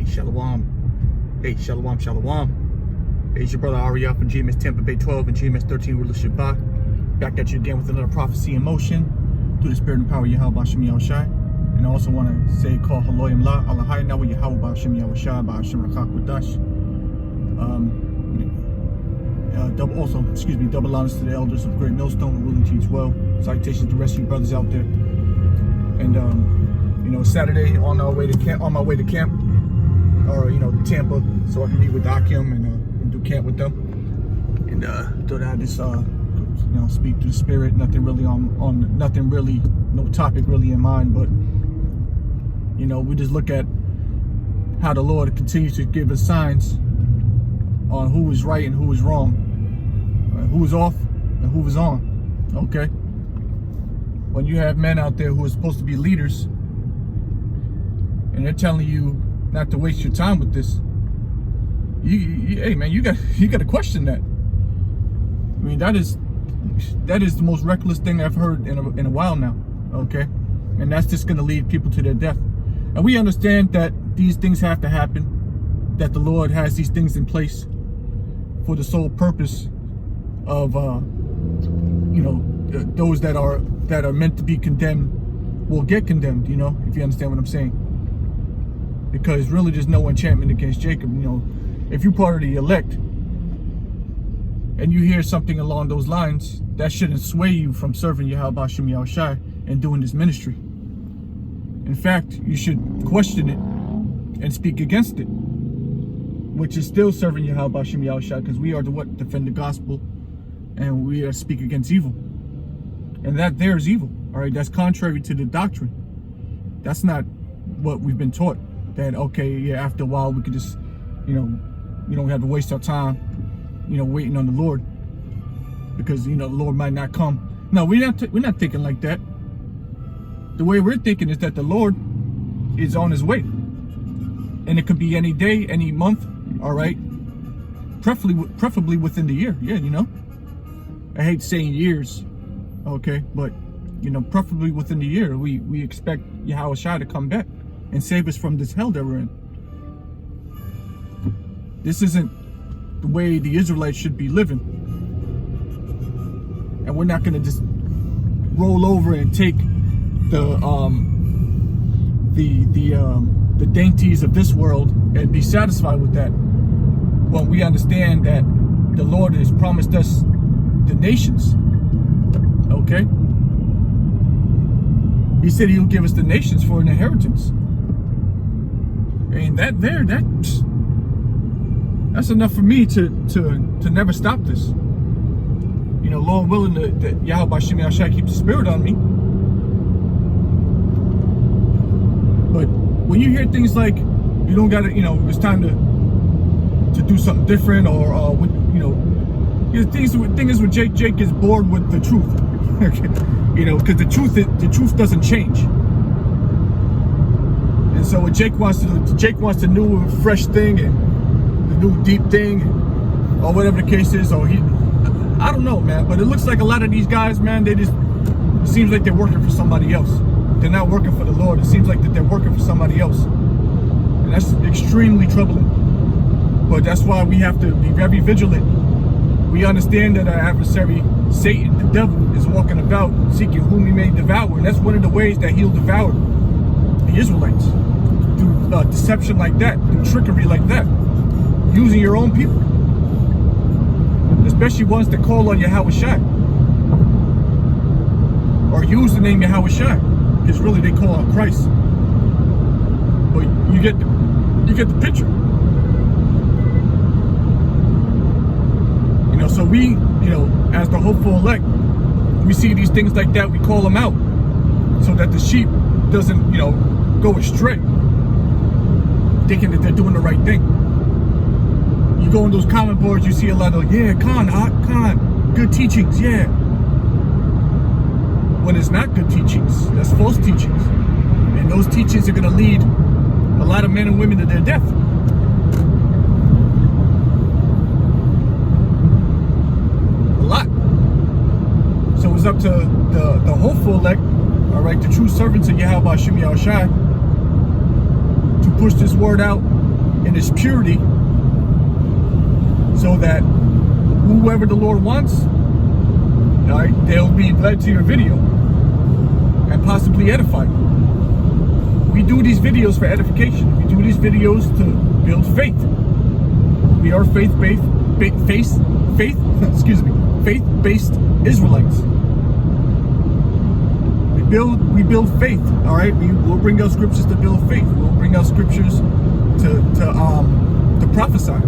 Shalom. Hey, shalom, shalom. Hey, it's your brother Ariel from GMS Tampa Bay 12 and GMS 13 Rulership Shabbat. Back at you again with another prophecy in motion through the spirit and power of Yahweh Shem Yahushai. And I also want to say, call Haloyim La, Alahai, now with Yahweh Shem Yahushai, by Hashem Rakak Wadash. Double honors to the elders of Great Millstone who really teach well. Salutations to the rest of you brothers out there. And Saturday on my way to camp, or Tampa, so I can meet with Akim and do camp with them. And thought I just speak through the spirit. Nothing really no topic really in mind, but we just look at how the Lord continues to give us signs on who is right and who is wrong, who is off and who is on. Okay, when you have men out there who are supposed to be leaders and they're telling you not to waste your time with this, hey man, you got to question that. I mean, that is the most reckless thing I've heard in a while now. Okay, and that's just going to lead people to their death. And we understand that these things have to happen, that the Lord has these things in place for the sole purpose of those that are meant to be condemned will get condemned, if you understand what I'm saying. Because really there's no enchantment against Jacob. If you're part of the elect and you hear something along those lines, that shouldn't sway you from serving Yahweh Shem Yahushai and doing this ministry. In fact, you should question it and speak against it, which is still serving Yahweh Shem Yahushai, because we are to defend the gospel, and we are to speak against evil. And that there is evil. All right, that's contrary to the doctrine. That's not what we've been taught. That after a while we could just, you don't have to waste our time, waiting on the Lord, because the Lord might not come. No, we're not thinking like that. The way we're thinking is that the Lord is on his way, and it could be any day, any month. All right, preferably within the year. Yeah, I hate saying years, okay, but preferably within the year. We expect Yahushua to come back and save us from this hell that we're in. This isn't the way the Israelites should be living, and we're not going to just roll over and take the dainties of this world and be satisfied with that, when we understand that the Lord has promised us the nations. Okay, he said he'll give us the nations for an inheritance. And that's enough for me to never stop this. Lord willing, that Yahweh Shem Yahushai keeps the spirit on me. But when you hear things like, you don't gotta, it's time to do something different, or the thing is with Jake is bored with the truth. Because the truth doesn't change. And so what Jake wants the new fresh thing and the new deep thing, or whatever the case is, or I don't know, man. But it looks like a lot of these guys, man, it seems like they're working for somebody else. They're not working for the Lord. It seems like that they're working for somebody else. And that's extremely troubling. But that's why we have to be very vigilant. We understand that our adversary, Satan, the devil, is walking about seeking whom he may devour. And that's one of the ways that he'll devour the Israelites. Through deception like that, through trickery like that. Using your own people. Especially ones that call on Yahushua. Or use the name Yahushua. Because really they call on Christ. But you get the picture. So we, as the hopeful elect, we see these things like that, we call them out, so that the sheep doesn't, go astray, thinking that they're doing the right thing. You go on those comment boards, you see a lot of, Khan, good teachings, yeah. When it's not good teachings, that's false teachings. And those teachings are going to lead a lot of men and women to their death. So it's up to the hopeful elect, all right, the true servants of Yahweh Shem Yahushai, to push this word out in its purity, so that whoever the Lord wants, all right, they'll be led to your video and possibly edified. We do these videos for edification. We do these videos to build faith. We are faith-based Israelites. We build faith. All right. We'll bring out scriptures to build faith. We'll bring out scriptures to prophesy.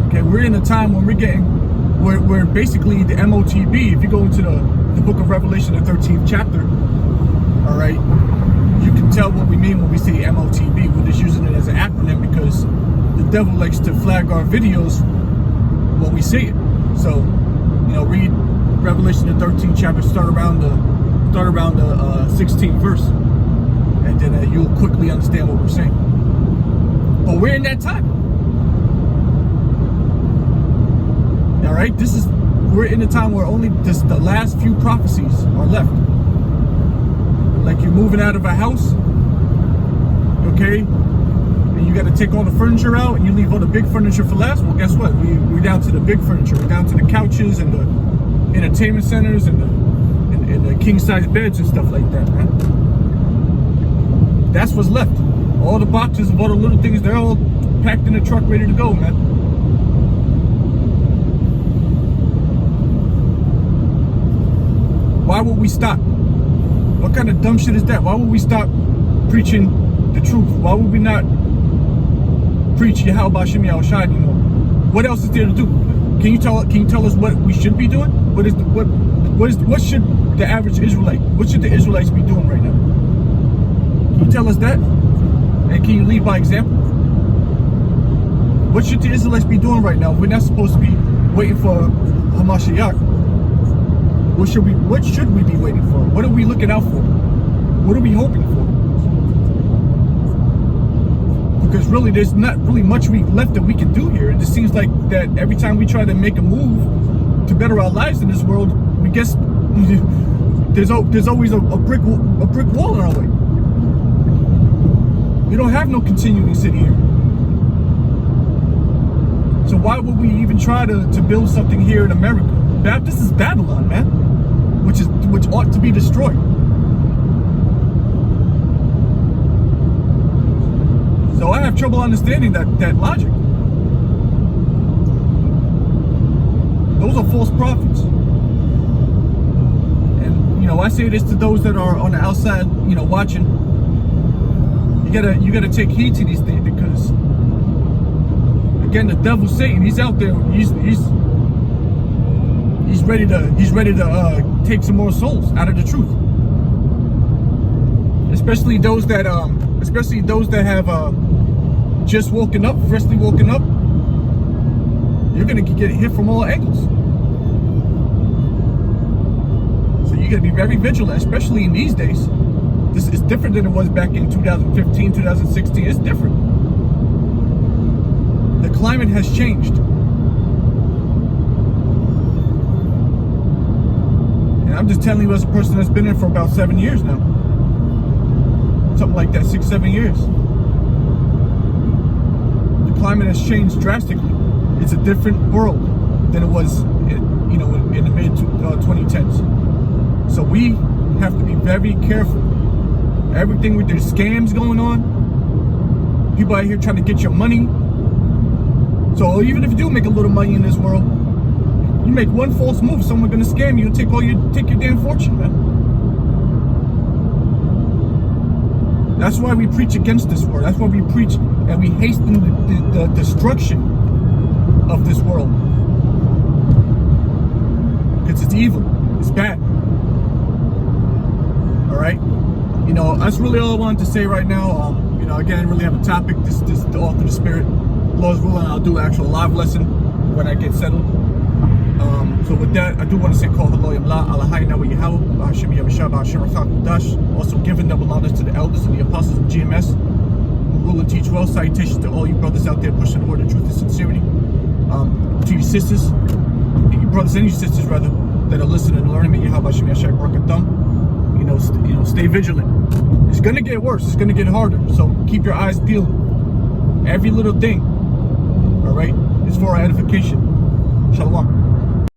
Okay, we're in a time when we're basically the MOTB. If you go into the book of Revelation, the 13th chapter, all right, you can tell what we mean when we say MOTB. We're just using it as an acronym because the devil likes to flag our videos when we say it. So, read Revelation, the 13th chapter, start around the 16th verse, and then you'll quickly understand what we're saying. But we're in that time. All right, we're in a time where only the last few prophecies are left. Like you're moving out of a house, okay, and you got to take all the furniture out, and you leave all the big furniture for last. Well, guess what? We're down to the big furniture. We're down to the couches and the entertainment centers and the king-size beds and stuff like that, man. That's what's left. All the boxes of all the little things, they're all packed in the truck, ready to go, man. Why would we stop? What kind of dumb shit is that? Why would we stop preaching the truth? Why would we not preach Yahweh Bashim Yahushua anymore? What else is there to do? Can you tell us what we should be doing? What should the average Israelite? What should the Israelites be doing right now? Can you tell us that? And can you lead by example? What should the Israelites be doing right now? We're not supposed to be waiting for Hamashiach. What should we be waiting for? What are we looking out for? What are we hoping for? Because really, there's not really much left that we can do here. It just seems like that every time we try to make a move to better our lives in this world, we guess there's always a brick wall in our way. We don't have no continuing city here. So why would we even try to build something here in America? This is Babylon, man, which ought to be destroyed. So I have trouble understanding that logic. Those are false prophets. And I say this to those that are on the outside, watching. You gotta take heed to these things, because again, the devil, Satan, he's out there. He's ready to take some more souls out of the truth. Especially those that have just woken up, freshly woken up. You're gonna get hit from all angles. So you gotta be very vigilant, especially in these days. This is different than it was back in 2015, 2016. It's different. The climate has changed. And I'm just telling you as a person that's been in for about 7 years now. Something like that, 6-7 years. The climate has changed drastically. It's a different world than it was in the mid 2010s. So we have to be very careful. Everything with their scams going on, people out here trying to get your money. So even if you do make a little money in this world, you make one false move, someone's gonna scam you and take your damn fortune, man. That's why we preach against this world. That's why we preach and we hasten the destruction of this world. Because it's evil. It's bad. Alright? That's really all I wanted to say right now. Again, I really have a topic. This all through the Spirit. Lord's willing, I'll do an actual live lesson when I get settled. So with that, I do want to say call Haloyam La, Alahayna wa Yahweh, Hashem Yavashab, Hashem Dash. Also giving double honors to the elders and the apostles of GMS who rule and teach well. Salutations to all you brothers out there pushing the word of truth and sincerity. To your sisters, your brothers and your sisters rather, that are listening and learning, may Yahweh Hashem Yashai Barakatam. Stay vigilant. It's gonna get worse. It's gonna get harder. So keep your eyes peeled. Every little thing, all right, is for our edification. Shalom.